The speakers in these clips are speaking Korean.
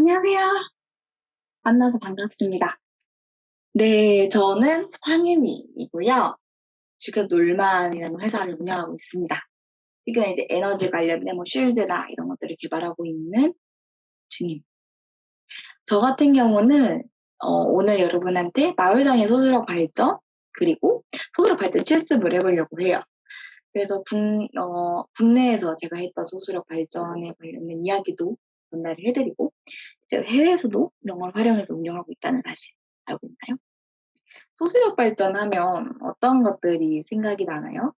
안녕하세요. 만나서 반갑습니다. 네, 저는 황유미이고요. 주교 놀만이라는 회사를 운영하고 있습니다. 최근에 이제 에너지 관련된 쉴드나 이런 것들을 개발하고 있는 중입니다. 저 같은 경우는 오늘 여러분한테 마을단위 소수력 발전 그리고 소수력 발전 실습을 해보려고 해요. 그래서 국내에서 제가 했던 소수력 발전에 관련된 이야기도 전달을 해드리고 이제 해외에서도 이런 걸 활용해서 운영하고 있다는 사실 알고 있나요? 소수력 발전하면 어떤 것들이 생각이 나나요?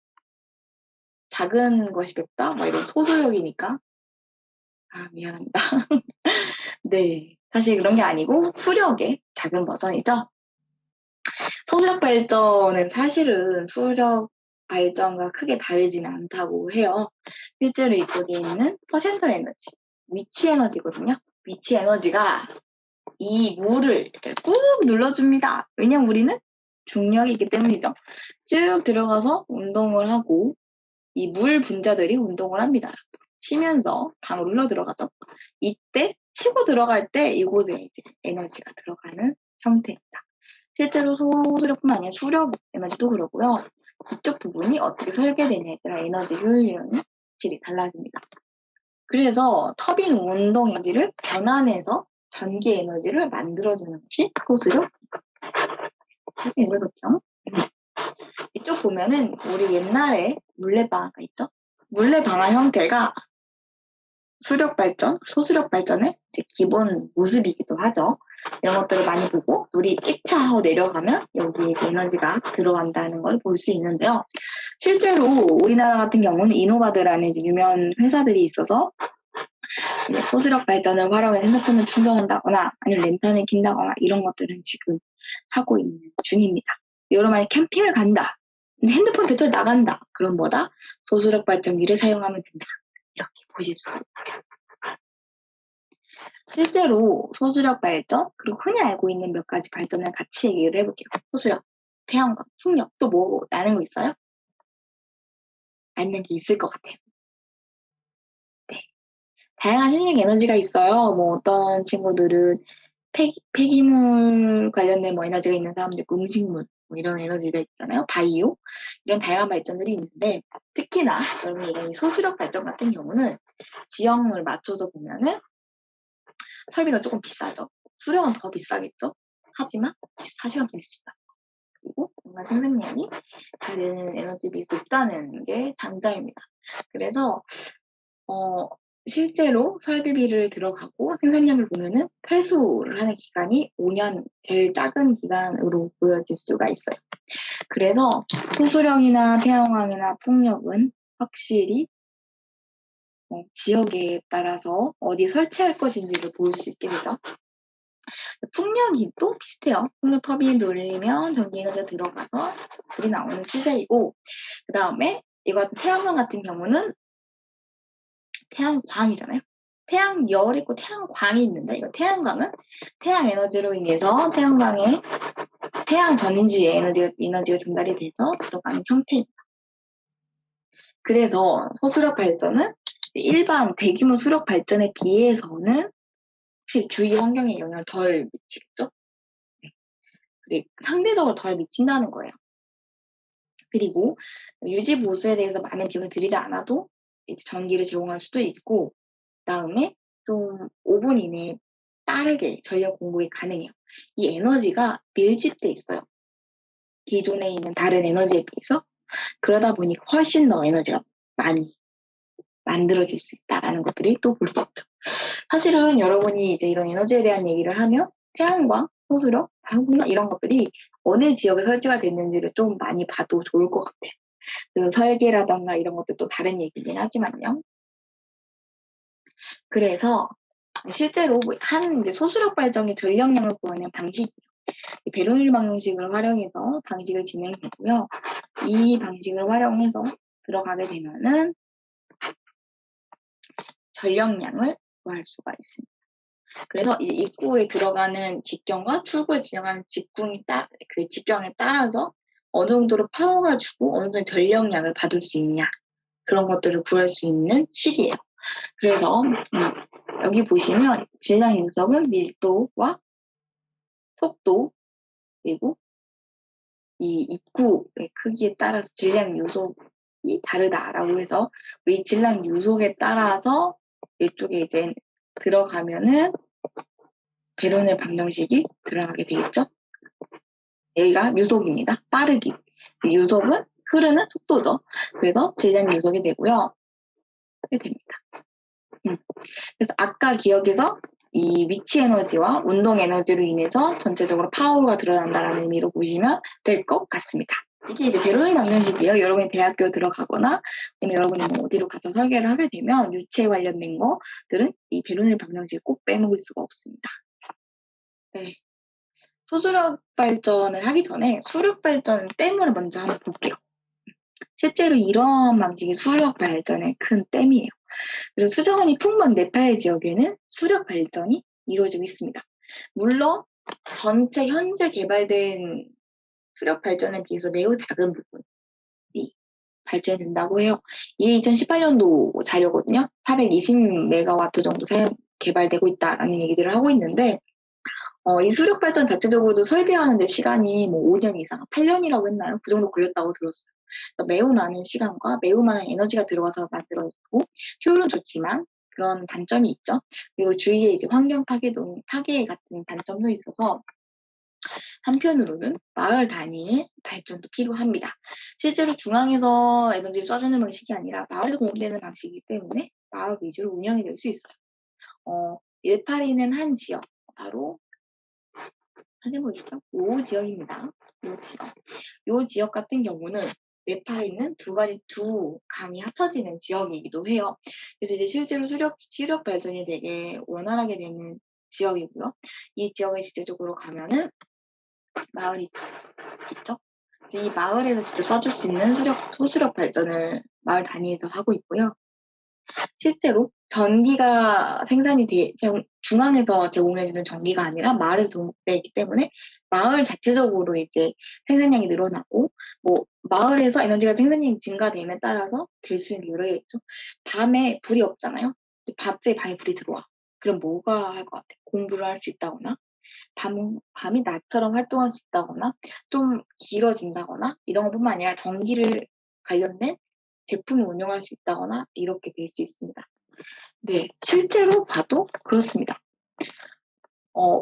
작은 것이 맵다? 이런 소수력이니까. 아, 미안합니다. 네. 사실 그런 게 아니고 수력의 작은 버전이죠. 소수력 발전은 사실은 수력 발전과 크게 다르지는 않다고 해요. 실제로 이쪽에 있는 퍼센트 에너지, 위치 에너지거든요. 위치 에너지가 이 물을 이렇게 꾹 눌러줍니다. 왜냐면 우리는 중력이 있기 때문이죠. 쭉 들어가서 운동을 하고 이 물 분자들이 운동을 합니다. 치면서 방으로 흘러 들어가죠. 이때 치고 들어갈 때 이곳에 이제 에너지가 들어가는 형태입니다. 실제로 소수력뿐만 아니라 수력 에너지도 그러고요. 이쪽 부분이 어떻게 설계되냐에 따라 에너지 효율이라는 질이 달라집니다. 그래서 터빈 운동 에너지를 변환해서 전기 에너지를 만들어주는 것이 소수력. 사실 이거거든요. 이쪽 보면은 우리 옛날에 물레방아가 있죠? 물레방아 형태가 수력 발전, 소수력 발전의 기본 모습이기도 하죠. 이런 것들을 많이 보고 우리 1차 하고 내려가면 여기에 이제 에너지가 들어간다는 걸 볼 수 있는데요. 실제로 우리나라 같은 경우는 이노바드라는 유명 회사들이 있어서 소수력 발전을 활용해 핸드폰을 충전한다거나 아니면 랜턴을 킨다거나 이런 것들은 지금 하고 있는 중입니다. 여러분이 캠핑을 간다. 근데 핸드폰 배터리 나간다. 그럼 뭐다? 소수력 발전기를 사용하면 된다. 이렇게 보실 수 있겠습니다. 실제로 소수력 발전 그리고 흔히 알고 있는 몇 가지 발전을 같이 얘기를 해볼게요. 소수력, 태양광, 풍력 또 뭐 나는 거 있어요? 아는 게 있을 것 같아요. 네. 다양한 힐링 에너지가 있어요. 어떤 친구들은 폐기물 관련된 에너지가 있는 사람도 있고 음식물 이런 에너지가 있잖아요. 바이오 이런 다양한 발전들이 있는데 특히나 여러분이 얘기하는 소수력 발전 같은 경우는 지형을 맞춰서 보면은 설비가 조금 비싸죠. 수력은 더 비싸겠죠. 하지만 24시간 돌릴 수 있다. 그리고 정말 생산량이 다른 에너지 비이 높다는 게 장점입니다. 그래서 실제로 설비비를 들어가고 생산량을 보면은 회수를 하는 기간이 5년 제일 작은 기간으로 보여질 수가 있어요. 그래서 소수력이나 태양광이나 풍력은 확실히 지역에 따라서 어디 설치할 것인지를 볼 수 있게 되죠. 풍력이 또 비슷해요. 풍력 터빈 돌리면 전기 에너지가 들어가서 불이 나오는 추세이고 그 다음에 이거 태양광 같은 경우는 태양광이잖아요. 태양열이 있고 태양광이 있는데 이거 태양광은 태양 에너지로 인해서 태양 전지의 에너지가 전달이 돼서 들어가는 형태입니다. 그래서 소수력 발전은 일반 대규모 수력 발전에 비해서는 확실히 주위 환경에 영향을 덜 미치겠죠? 네. 그리고 상대적으로 덜 미친다는 거예요. 그리고 유지 보수에 대해서 많은 비용을 들이지 않아도 이제 전기를 제공할 수도 있고 그다음에 좀 5분 이내에 빠르게 전력 공급이 가능해요. 이 에너지가 밀집돼 있어요. 기존에 있는 다른 에너지에 비해서 그러다 보니까 훨씬 더 에너지가 많이 만들어질 수 있다라는 것들이 또 볼 수 있죠. 사실은 여러분이 이제 이런 에너지에 대한 얘기를 하면 태양광, 소수력, 방풍력 이런 것들이 어느 지역에 설치가 됐는지를 좀 많이 봐도 좋을 것 같아요. 그래서 설계라던가 이런 것들도 다른 얘기긴 하지만요. 그래서 실제로 이제 소수력 발전의 전력량을 구하는 방식이에요. 베르놀 방식을 활용해서 방식을 진행되고요. 이 방식을 활용해서 들어가게 되면은 전력량을 구할 수가 있습니다. 그래서 이제 입구에 들어가는 직경과 출구에 들어가는 그 직경에 따라서 어느 정도로 파워가 주고 어느 정도 전력량을 받을 수 있냐 그런 것들을 구할 수 있는 식이에요. 그래서 여기 보시면 질량 요석은 밀도와 속도, 그리고 이 입구의 크기에 따라서 질량 요속이 다르다라고 해서 이 질량 요속에 따라서 이쪽에 이제 들어가면은 배론의 방정식이 들어가게 되겠죠. 여기가 요속입니다. 빠르기. 요속은 흐르는 속도죠. 그래서 질량 요속이 되고요. 이렇게 됩니다. 그래서 아까 기억에서 이 위치 에너지와 운동 에너지로 인해서 전체적으로 파워가 드러난다라는 의미로 보시면 될 것 같습니다. 이게 이제 베로니 방정식이에요. 여러분이 대학교 들어가거나 아니면 여러분이 뭐 어디로 가서 설계를 하게 되면 유체 관련된 것들은 이 베로니 방정식을 꼭 빼먹을 수가 없습니다. 네. 소수력 발전을 하기 전에 수력 발전 댐을 먼저 한번 볼게요. 실제로 이런 방식이 수력 발전의 큰 댐이에요. 그래서 수정원이 풍부한 네팔 지역에는 수력 발전이 이루어지고 있습니다. 물론 전체 현재 개발된 수력 발전에 비해서 매우 작은 부분이 발전된다고 해요. 이게 2018년도 자료거든요. 420메가와트 정도 개발되고 있다라는 얘기들을 하고 있는데 이 수력 발전 자체적으로도 설계하는데 시간이 뭐 5년 이상, 8년이라고 했나요? 그 정도 걸렸다고 들었어요. 매우 많은 시간과 매우 많은 에너지가 들어가서 만들어지고 효율은 좋지만 그런 단점이 있죠. 그리고 주위에 이제 환경 파괴 같은 단점도 있어서 한편으로는 마을 단위의 발전도 필요합니다. 실제로 중앙에서 에너지를 써주는 방식이 아니라 마을에서 공급되는 방식이기 때문에 마을 위주로 운영이 될 수 있어요. 네팔이는 한 지역, 바로 사진 보여줄게요. 요 지역입니다. 요 지역. 요 지역 같은 경우는 네팔에 있는 두 강이 합쳐지는 지역이기도 해요. 그래서 이제 실제로 수력 발전이 되게 원활하게 되는 지역이고요. 이 지역에 실제적으로 가면은 마을이 있죠. 이 마을에서 직접 써줄 수 있는 소수력 발전을 마을 단위에서 하고 있고요. 실제로 전기가 중앙에서 제공해주는 전기가 아니라 마을에서 공급되기 때문에 마을 자체적으로 이제 생산량이 늘어나고, 뭐, 마을에서 에너지가 생산량이 증가됨에 따라서 될 수 있는 게 여러 개 있죠. 밤에 불이 없잖아요. 갑자기 밤에 불이 들어와. 그럼 뭐가 할 것 같아요? 공부를 할 수 있다거나, 밤이 낮처럼 활동할 수 있다거나, 좀 길어진다거나, 이런 것뿐만 아니라 전기를 관련된 제품을 운영할 수 있다거나, 이렇게 될 수 있습니다. 네, 실제로 봐도 그렇습니다.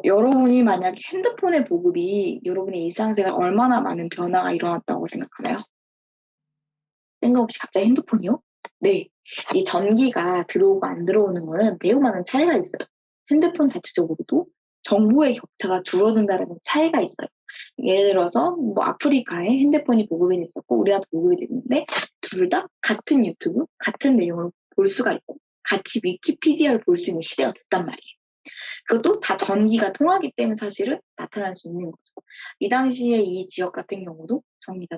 여러분이 만약에 핸드폰의 보급이 여러분의 일상생활 얼마나 많은 변화가 일어났다고 생각하나요? 생각 없이 갑자기 핸드폰이요? 네, 이 전기가 들어오고 안 들어오는 거는 매우 많은 차이가 있어요. 핸드폰 자체적으로도 정보의 격차가 줄어든다는 차이가 있어요. 예를 들어서 뭐 아프리카에 핸드폰이 보급이 됐었고 우리나라도 보급이 됐는데 둘 다 같은 유튜브, 같은 내용을 볼 수가 있고 같이 위키피디아를 볼 수 있는 시대가 됐단 말이에요. 그것도 다 전기가 통하기 때문에 사실은 나타날 수 있는 거죠. 이 당시에 이 지역 같은 경우도 전기가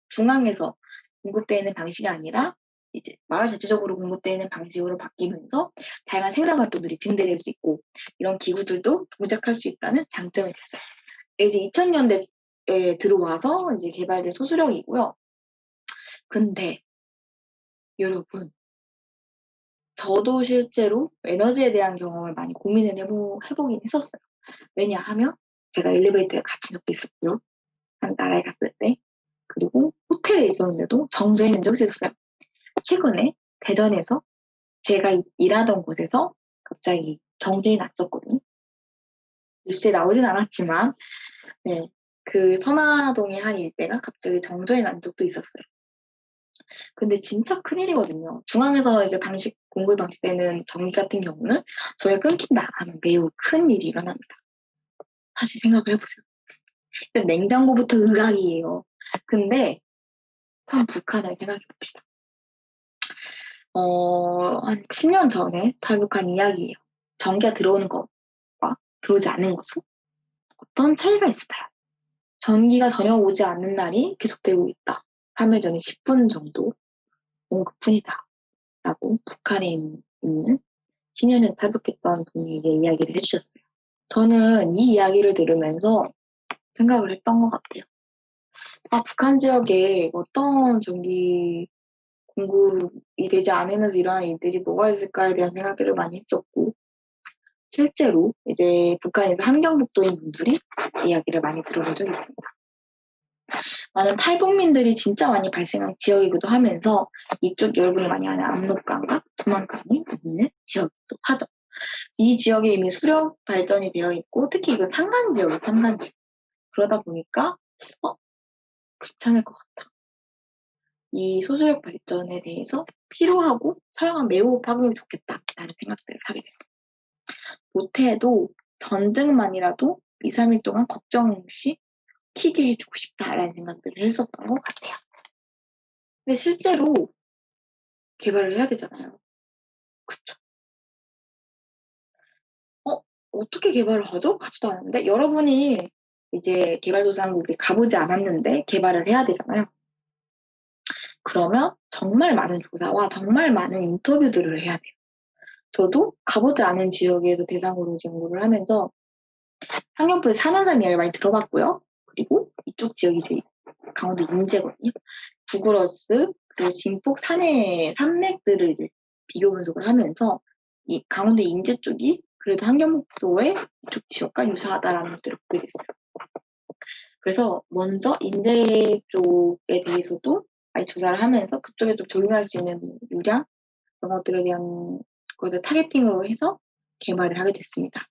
중앙에서 공급되는 방식이 아니라 이제 마을 자체적으로 공급되는 방식으로 바뀌면서 다양한 생산 활동들이 증대될 수 있고 이런 기구들도 동작할 수 있다는 장점이 됐어요. 이제 2000년대에 들어와서 이제 개발된 소수력이고요. 근데 여러분, 저도 실제로 에너지에 대한 경험을 많이 고민을 해보긴 했었어요. 왜냐하면 제가 엘리베이터에 같이 적혀 있었고요. 한 나라에 갔을 때. 그리고 호텔에 있었는데도 정전이 적이 있었어요. 최근에 대전에서 제가 일하던 곳에서 갑자기 정전이 났었거든요. 뉴스에 나오진 않았지만, 네, 그 선화동의 한 일대가 갑자기 정전이 난 적도 있었어요. 근데 진짜 큰일이거든요. 중앙에서 이제 공급 방식되는 전기 같은 경우는 저희가 끊긴다 하면 매우 큰 일이 일어납니다. 다시 생각을 해보세요. 일단 냉장고부터 의각이에요. 근데 한 북한을 생각해 봅시다. 한 10년 전에 탈북한 이야기예요. 전기가 들어오는 것과 들어오지 않는 것은 어떤 차이가 있을까요? 전기가 전혀 오지 않는 날이 계속되고 있다. 3일 전에 10분 정도 공급뿐이다. 라고 북한에 있는 10년 전에 탈북했던 분이 이야기를 해주셨어요. 저는 이 이야기를 들으면서 생각을 했던 것 같아요. 북한 지역에 어떤 전기 공급이 되지 않으면서 일어나는 일들이 뭐가 있을까에 대한 생각들을 많이 했었고, 실제로 이제 북한에서 함경북도인 분들이 이야기를 많이 들어본 적이 있습니다. 많은 탈북민들이 진짜 많이 발생한 지역이기도 하면서 이쪽 여러분이 많이 아는 압록강과 두만강이 있는 지역이기도 하죠. 이 지역에 이미 수력 발전이 되어 있고 특히 이건 산간 지역이에요. 산간 지역. 그러다 보니까 괜찮을 것 같다. 이 소수력 발전에 대해서 필요하고 사용하면 매우 파급력이 좋겠다라는 생각들을 하게 됐어요. 못해도 전등만이라도 2, 3일 동안 걱정 없이 키게 해주고 싶다라는 생각들을 했었던 것 같아요. 근데 실제로 개발을 해야 되잖아요. 그쵸? 어떻게 개발을 하죠? 가지도 않았는데 여러분이 이제 개발도상국에 가보지 않았는데 개발을 해야 되잖아요. 그러면 정말 많은 조사와 정말 많은 인터뷰들을 해야 돼요. 저도 가보지 않은 지역에서 대상으로 연구를 하면서 환경부에 사는 사람 이야기를 많이 들어봤고요. 그리고 이쪽 지역이 이제 강원도 인제거든요. 구글어스 그리고 진폭 산의 산맥들을 이제 비교 분석을 하면서 이 강원도 인제 쪽이 그래도 환경북도의 이쪽 지역과 유사하다라는 것들을 보게 됐어요. 그래서 먼저 인제 쪽에 대해서도 많이 조사를 하면서 그쪽에 좀 적용할 수 있는 유량 이런 것들에 대한 것을 타겟팅으로 해서 개발을 하게 됐습니다.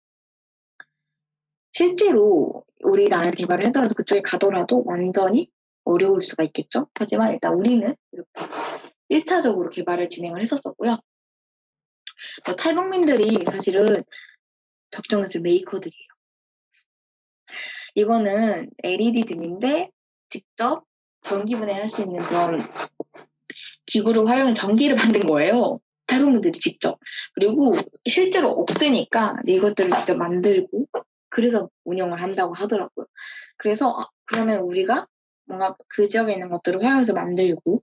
실제로 우리나라에서 개발을 하더라도 그쪽에 가더라도 완전히 어려울 수가 있겠죠. 하지만 일단 우리는 이렇게 1차적으로 개발을 진행을 했었었고요. 탈북민들이 사실은 적정했을 메이커들이에요. 이거는 LED 등인데 직접 전기 분해할 수 있는 그런 기구를 활용해 전기를 만든 거예요. 탈북민들이 직접. 그리고 실제로 없으니까 이것들을 직접 만들고 그래서 운영을 한다고 하더라고요. 그래서 그러면 우리가 뭔가 그 지역에 있는 것들을 활용해서 만들고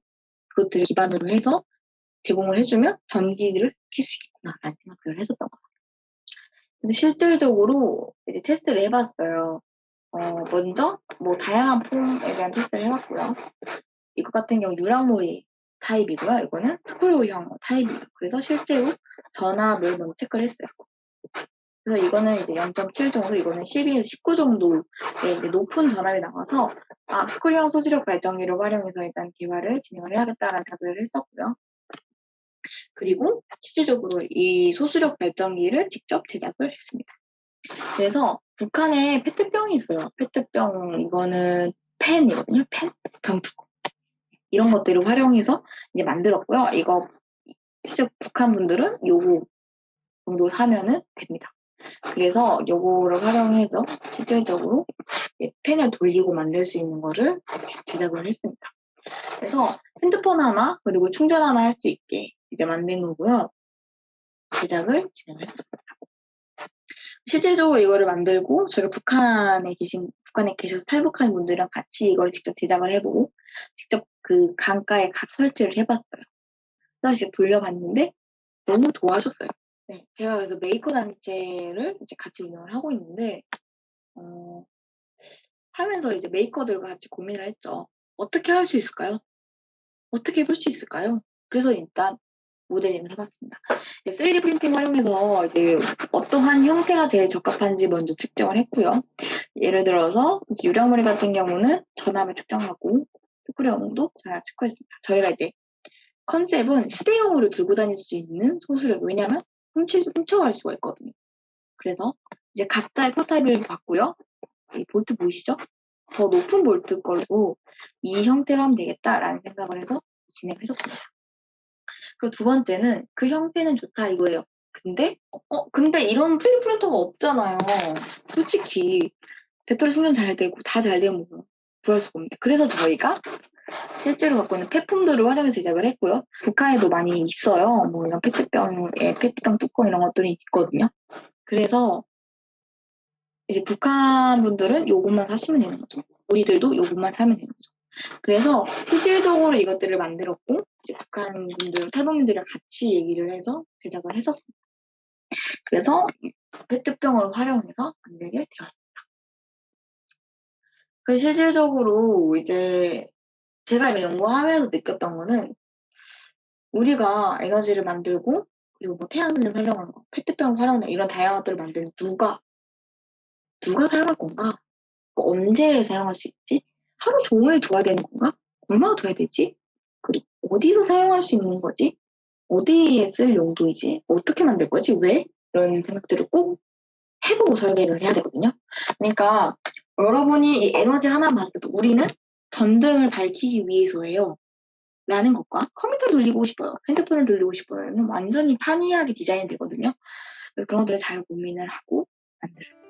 그것들을 기반으로 해서 제공을 해주면 전기를 킬 수 있겠구나라는 생각을 했었던 것 같아요. 근데 실질적으로 이제 테스트를 해봤어요. 먼저 뭐 다양한 폼에 대한 테스트를 해봤고요. 이것 같은 경우 유랑모리 타입이고요. 이거는 스크류형 타입이에요. 그래서 실제로 전압을 먼저 체크를 했어요. 그래서 이거는 이제 0.7 정도, 이거는 12에서 19 정도의 이제 높은 전압이 나와서 스크류형 소수력 발전기를 활용해서 일단 개발을 진행을 해야겠다라는 생각을 했었고요. 그리고 실질적으로 이 소수력 발전기를 직접 제작을 했습니다. 그래서 북한에 페트병이 있어요. 페트병 이거는 펜이거든요. 펜, 병뚜껑 이런 것들을 활용해서 이제 만들었고요. 이거 실제 북한 분들은 요거 정도 사면은 됩니다. 그래서 요거를 활용해서 실질적으로 펜을 돌리고 만들 수 있는 거를 제작을 했습니다. 그래서 핸드폰 하나 그리고 충전 하나 할 수 있게 이제 만든 거고요. 제작을 진행을 했었습니다. 실질적으로 이거를 만들고 저희가 북한에 계셔서 탈북한 분들이랑 같이 이걸 직접 제작을 해보고 직접 그 강가에 가서 설치를 해봤어요. 그래서 돌려봤는데 너무 좋아하셨어요. 네, 제가 그래서 메이커 단체를 이제 같이 운영을 하고 있는데 하면서 이제 메이커들과 같이 고민을 했죠. 어떻게 할 수 있을까요? 어떻게 해볼 수 있을까요? 그래서 일단 모델링을 해봤습니다. 3D 프린팅 활용해서 이제 어떠한 형태가 제일 적합한지 먼저 측정을 했고요. 예를 들어서 유령머리 같은 경우는 전압을 측정하고 스크류형도 전압을 측정했습니다. 저희가 이제 컨셉은 휴대용으로 들고 다닐 수 있는 소수력, 왜냐면 훔쳐갈 수가 있거든요. 그래서 이제 각자의 포타입을 봤고요. 이 볼트 보이시죠? 더 높은 볼트 걸로 이 형태로 하면 되겠다라는 생각을 해서 진행을 했었습니다. 그리고 두 번째는 그 형태는 좋다 이거예요. 근데 이런 3D 프린터가 없잖아요. 솔직히 배터리 충전 잘 되고 다 잘 되면 뭐 구할 수가 없는데. 그래서 저희가 실제로 갖고 있는 폐품들을 활용해서 제작을 했고요. 북한에도 많이 있어요. 뭐 이런 페트병 뚜껑 이런 것들이 있거든요. 그래서 이제 북한 분들은 요것만 사시면 되는 거죠. 우리들도 요것만 사면 되는 거죠. 그래서 실질적으로 이것들을 만들었고 이제 북한 분들, 탈북민들이랑 같이 얘기를 해서 제작을 했었습니다. 그래서 페트병을 활용해서 만들게 되었습니다. 그래서 실질적으로 이제 제가 이걸 연구하면서 느꼈던 거는 우리가 에너지를 만들고, 그리고 뭐 태양을 활용하는 거, 페트병을 활용하는 거, 이런 다양한 것들을 만드는 누가 사용할 건가? 언제 사용할 수 있지? 하루 종일 둬야 되는 건가? 얼마나 둬야 되지? 그리고 어디서 사용할 수 있는 거지? 어디에 쓸 용도이지? 어떻게 만들 거지? 왜? 이런 생각들을 꼭 해보고 설계를 해야 되거든요. 그러니까 여러분이 이 에너지 하나 봤을 때 우리는 전등을 밝히기 위해서예요. 라는 것과 컴퓨터 돌리고 싶어요. 핸드폰을 돌리고 싶어요. 는 완전히 판이하게 디자인 되거든요. 그래서 그런 것들을 잘 고민을 하고 만들어요.